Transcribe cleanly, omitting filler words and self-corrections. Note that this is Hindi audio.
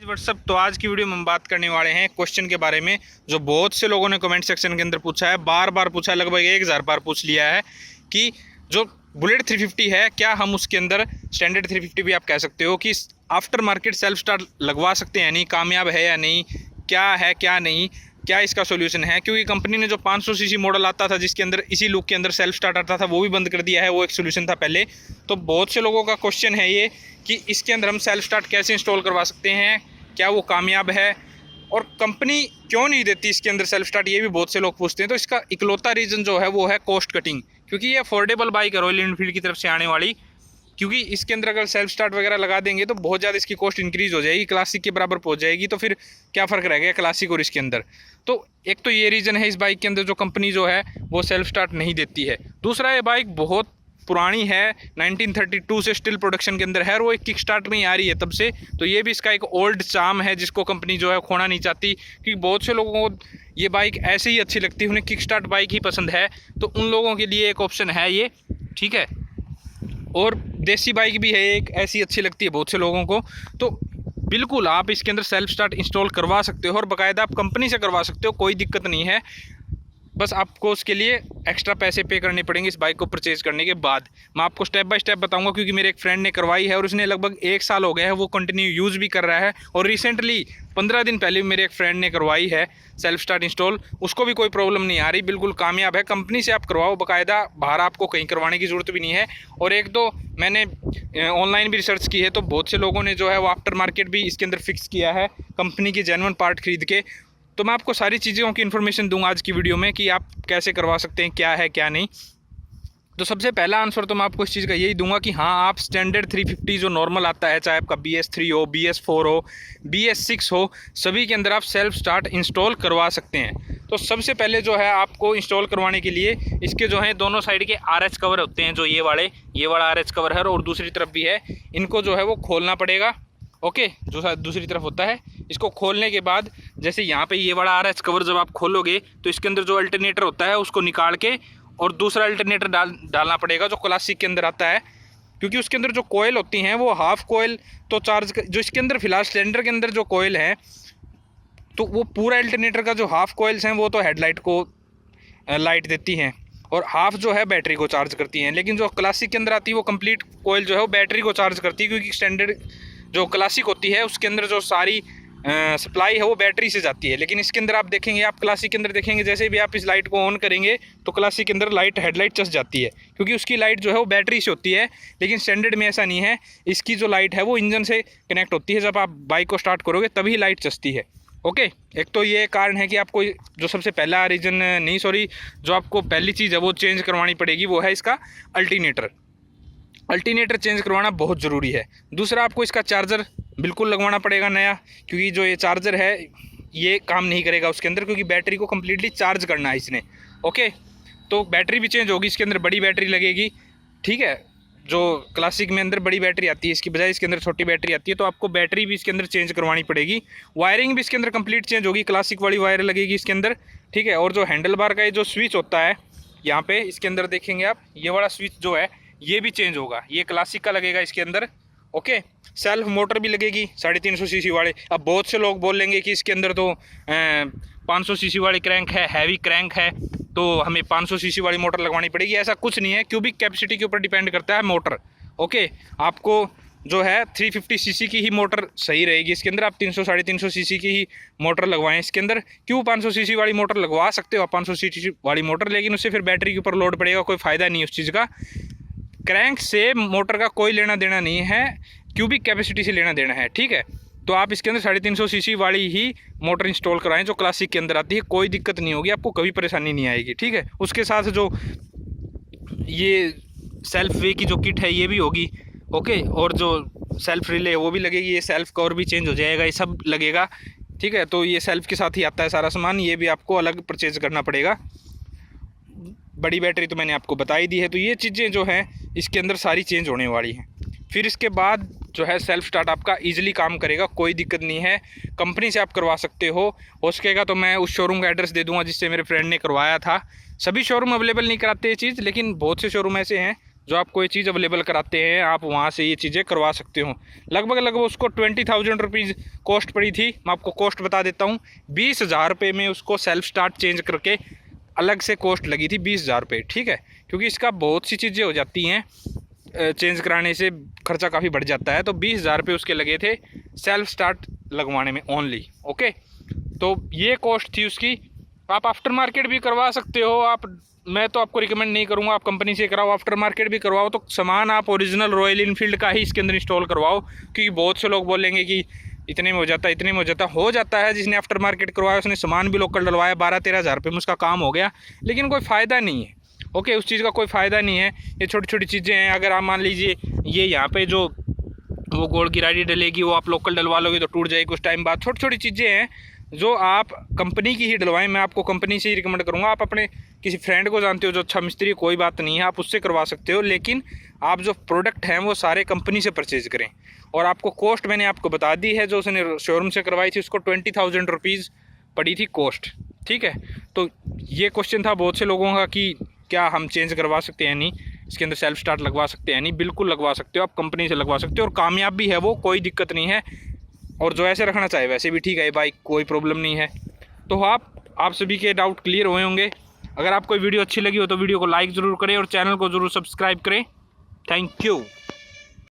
व्हाट्सअप। तो आज की वीडियो में हम बात करने वाले हैं क्वेश्चन के बारे में जो बहुत से लोगों ने कमेंट सेक्शन के अंदर पूछा है, बार बार पूछा है, लगभग 1000 बार पूछ लिया है कि जो बुलेट 350 है क्या हम उसके अंदर स्टैंडर्ड 350 भी आप कह सकते हो कि आफ्टर मार्केट सेल्फ स्टार्ट लगवा सकते हैं, नहीं कामयाब है या नहीं, क्या है क्या नहीं, क्या इसका सोल्यूशन है। क्योंकि कंपनी ने जो 500 सीसी मॉडल आता था जिसके अंदर इसी लुक के अंदर सेल्फ स्टार्ट आता था वो भी बंद कर दिया है, वो एक सोल्यूशन था पहले। तो बहुत से लोगों का क्वेश्चन है ये कि इसके अंदर हम सेल्फ स्टार्ट कैसे इंस्टॉल करवा सकते हैं, क्या वो कामयाब है और कंपनी क्यों नहीं देती इसके अंदर सेल्फ स्टार्ट, ये भी बहुत से लोग पूछते हैं। तो इसका इकलौता रीज़न जो है वो है कॉस्ट कटिंग, क्योंकि ये अफोर्डेबल बाइक है रॉयल एनफील्ड की तरफ से आने वाली। क्योंकि इसके अंदर अगर सेल्फ स्टार्ट वगैरह लगा देंगे तो बहुत ज़्यादा इसकी कॉस्ट इंक्रीज़ हो जाएगी, क्लासिक के बराबर पहुंच जाएगी। तो फिर क्या फ़र्क रह गया क्लासिक और इसके अंदर। तो एक तो ये रीज़न है इस बाइक के अंदर जो कंपनी जो है वो सेल्फ स्टार्ट नहीं देती है। दूसरा ये बाइक बहुत पुरानी है, 1932 से स्टिल प्रोडक्शन के अंदर है और वो एक किक स्टार्ट में ही आ रही है तब से। तो ये भी इसका एक ओल्ड चार्म है जिसको कंपनी जो है खोना नहीं चाहती, क्योंकि बहुत से लोगों को ये बाइक ऐसे ही अच्छी लगती है, उन्हें किक स्टार्ट बाइक ही पसंद है। तो उन लोगों के लिए एक ऑप्शन है ये, ठीक है। और देसी बाइक भी है एक ऐसी अच्छी लगती है बहुत से लोगों को। तो बिल्कुल आप इसके अंदर सेल्फ स्टार्ट इंस्टॉल करवा सकते हो और बाकायदा आप कंपनी से करवा सकते हो, कोई दिक्कत नहीं है। बस आपको उसके लिए एक्स्ट्रा पैसे पे करने पड़ेंगे इस बाइक को परचेज़ करने के बाद। मैं आपको स्टेप बाय स्टेप बताऊंगा, क्योंकि मेरे एक फ्रेंड ने करवाई है और उसने लगभग 1 साल हो गया है वो कंटिन्यू यूज़ भी कर रहा है। और रिसेंटली 15 दिन पहले मेरे एक फ्रेंड ने करवाई है सेल्फ स्टार्ट इंस्टॉल, उसको भी कोई प्रॉब्लम नहीं आ रही, बिल्कुल कामयाब है। कंपनी से आप करवाओ बाकायदा, बाहर आपको कहीं करवाने की ज़रूरत भी नहीं है। और एक दो मैंने ऑनलाइन भी रिसर्च की है तो बहुत से लोगों ने जो है वो आफ्टर मार्केट भी इसके अंदर फिक्स किया है कंपनी के जेन्युइन पार्ट खरीद के। तो मैं आपको सारी चीज़ों की इन्फॉर्मेशन दूंगा आज की वीडियो में कि आप कैसे करवा सकते हैं, क्या है क्या नहीं। तो सबसे पहला आंसर तो मैं आपको इस चीज़ का यही दूंगा कि हाँ, आप स्टैंडर्ड 350 जो नॉर्मल आता है, चाहे आपका BS3 हो, BS4 हो, BS6 हो, सभी के अंदर आप सेल्फ स्टार्ट इंस्टॉल करवा सकते हैं। तो सबसे पहले जो है आपको इंस्टॉल करवाने के लिए इसके जो है दोनों साइड के RH कवर होते हैं, जो ये वाला RH कवर है और दूसरी तरफ भी है, इनको जो है वो खोलना पड़ेगा। ओके, जो दूसरी तरफ होता है इसको खोलने के बाद जैसे यहाँ पे ये बड़ा RH कवर जब आप खोलोगे तो इसके अंदर जो अल्टरनेटर होता है उसको निकाल के और दूसरा अल्टरनेटर डालना पड़ेगा जो क्लासिक के अंदर आता है। क्योंकि उसके अंदर जो कोयल होती हैं वो हाफ कोयल तो चार्ज जो इसके अंदर फिलहाल स्प्लेंडर के अंदर जो कोयल है तो वो पूरा अल्टरनेटर का जो हाफ कोयल्स हैं वो तो हेडलाइट को लाइट देती हैं और हाफ जो है बैटरी को चार्ज करती हैं। लेकिन जो क्लासिक के अंदर आती है वो कंप्लीट कोयल जो है वो बैटरी को चार्ज करती है, क्योंकि स्टैंडर्ड जो क्लासिक होती है उसके अंदर जो सारी सप्लाई है वो बैटरी से जाती है। लेकिन इसके अंदर आप देखेंगे, आप क्लासिक के अंदर देखेंगे जैसे भी आप इस लाइट को ऑन करेंगे तो क्लासिक के अंदर लाइट हेडलाइट चस जाती है, क्योंकि उसकी लाइट जो है वो बैटरी से होती है। लेकिन स्टैंडर्ड में ऐसा नहीं है, इसकी जो लाइट है वो इंजन से कनेक्ट होती है, जब आप बाइक को स्टार्ट करोगे तभी लाइट चसती है। ओके, एक तो ये कारण है कि आपको जो सबसे पहला रीज़न नहीं सॉरी जो आपको पहली चीज़ है वो चेंज करवानी पड़ेगी, वो है इसका अल्टरनेटर चेंज करवाना बहुत ज़रूरी है। दूसरा आपको इसका चार्जर बिल्कुल लगवाना पड़ेगा नया, क्योंकि जो ये चार्जर है ये काम नहीं करेगा उसके अंदर, क्योंकि बैटरी को कम्प्लीटली चार्ज करना है इसने। ओके, तो बैटरी भी चेंज होगी, इसके अंदर बड़ी बैटरी लगेगी, ठीक है। जो क्लासिक में अंदर बड़ी बैटरी आती है इसकी बजाय इसके अंदर छोटी बैटरी आती है, तो आपको बैटरी भी इसके अंदर चेंज करवानी पड़ेगी। वायरिंग भी इसके अंदर कंप्लीट चेंज होगी, क्लासिक वाली वायर लगेगी इसके अंदर, ठीक है। और जो हैंडल बार का ये जो स्विच होता है यहाँ पे इसके अंदर देखेंगे आप, ये वाला स्विच जो है ये भी चेंज होगा, ये क्लासिक का लगेगा इसके अंदर। ओके, सेल्फ मोटर भी लगेगी 350 सीसी वाले। अब बहुत से लोग बोलेंगे कि इसके अंदर तो 500 सीसी वाली क्रैंक है, हैवी क्रैंक है, तो हमें 500 सीसी वाली मोटर लगवानी पड़ेगी। ऐसा कुछ नहीं है, क्यूबिक कैपेसिटी के ऊपर डिपेंड करता है मोटर। ओके, आपको जो है 350 सीसी की ही मोटर सही रहेगी इसके अंदर, आप 300-350 सीसी की ही मोटर लगवाएं इसके अंदर। क्यों 500 सीसी वाली मोटर लगवा सकते हो आप 500 सीसी वाली मोटर, लेकिन उससे फिर बैटरी के ऊपर लोड पड़ेगा, कोई फ़ायदा नहीं उस चीज़ का। क्रैंक से मोटर का कोई लेना देना नहीं है, क्यूबिक कैपेसिटी से लेना देना है, ठीक है। तो आप इसके अंदर 350 सीसी वाली ही मोटर इंस्टॉल कराएं जो क्लासिक के अंदर आती है, कोई दिक्कत नहीं होगी, आपको कभी परेशानी नहीं आएगी, ठीक है। उसके साथ जो ये सेल्फ वे की जो किट है ये भी होगी, ओके। और जो सेल्फ रिले है वो भी लगेगी, ये सेल्फ कवर भी चेंज हो जाएगा, ये सब लगेगा, ठीक है। तो ये सेल्फ के साथ ही आता है सारा सामान, ये भी आपको अलग परचेज करना पड़ेगा। बड़ी बैटरी तो मैंने आपको बता ही दी है। तो ये चीज़ें जो हैं इसके अंदर सारी चेंज होने वाली हैं। फिर इसके बाद जो है सेल्फ स्टार्ट आपका ईजिली काम करेगा, कोई दिक्कत नहीं है, कंपनी से आप करवा सकते हो सकेगा तो मैं उस शोरूम का एड्रेस दे दूंगा जिससे मेरे फ्रेंड ने करवाया था। सभी शोरूम अवेलेबल नहीं कराते ये चीज़, लेकिन बहुत से शोरूम ऐसे हैं जो आप कोई चीज़ अवेलेबल कराते हैं आप वहाँ से ये चीज़ें करवा सकते हो। लगभग उसको 20,000 रुपीज़ कॉस्ट पड़ी थी। मैं आपको कॉस्ट बता देता हूँ, 20,000 रुपये में उसको सेल्फ स्टार्ट चेंज करके अलग से कॉस्ट लगी थी 20,000 रुपये, ठीक है। क्योंकि इसका बहुत सी चीज़ें हो जाती हैं, चेंज कराने से खर्चा काफ़ी बढ़ जाता है। तो 20,000 रुपये उसके लगे थे सेल्फ स्टार्ट लगवाने में ओनली। ओके, तो ये कॉस्ट थी उसकी। आप आफ्टर मार्केट भी करवा सकते हो। मैं तो आपको रिकमेंड नहीं करूँगा आप कंपनी से कराओ, आफ्टर मार्केट भी करवाओ तो सामान आप ओरिजिनल रॉयल इनफील्ड का ही इसके अंदर इंस्टॉल करवाओ। क्योंकि बहुत से लोग बोलेंगे कि इतने में हो जाता है, इतने में हो जाता है। जिसने आफ्टर मार्केट करवाया उसने सामान भी लोकल डलवाया, 12-13 हज़ार रुपये में उसका काम हो गया, लेकिन कोई फ़ायदा नहीं है। ओके, उस चीज़ का कोई फ़ायदा नहीं है। ये छोटी छोटी चीज़ें हैं। अगर आप मान लीजिए ये यहाँ पे जो वो गोल्ड की राडी डलेगी वो आप लोकल डलवा लोगे तो टूट जाएगी कुछ टाइम बाद। छोटी छोटी चीज़ें हैं जो आप कंपनी की ही डलवाएं। मैं आपको कंपनी से ही रिकमेंड करूँगा। आप अपने किसी फ्रेंड को जानते हो जो अच्छा मिस्त्री, कोई बात नहीं है, आप उससे करवा सकते हो, लेकिन आप जो प्रोडक्ट हैं वो सारे कंपनी से परचेज़ करें। और आपको कॉस्ट मैंने आपको बता दी है, जो उसने शोरूम से करवाई थी उसको 20,000 रुपीज़ पड़ी थी कॉस्ट, ठीक है। तो ये क्वेश्चन था बहुत से लोगों का कि क्या हम चेंज करवा सकते हैं, नहीं इसके अंदर सेल्फ स्टार्ट लगवा सकते हैं, नहीं बिल्कुल लगवा सकते हो, आप कंपनी से लगवा सकते हो और कामयाब भी है वो, कोई दिक्कत नहीं है। और जो ऐसे रखना चाहे वैसे भी ठीक है बाइक, कोई प्रॉब्लम नहीं है। तो आप सभी के डाउट क्लियर हुए होंगे। अगर आपको वीडियो अच्छी लगी हो तो वीडियो को लाइक ज़रूर करें और चैनल को ज़रूर सब्सक्राइब करें। Thank you.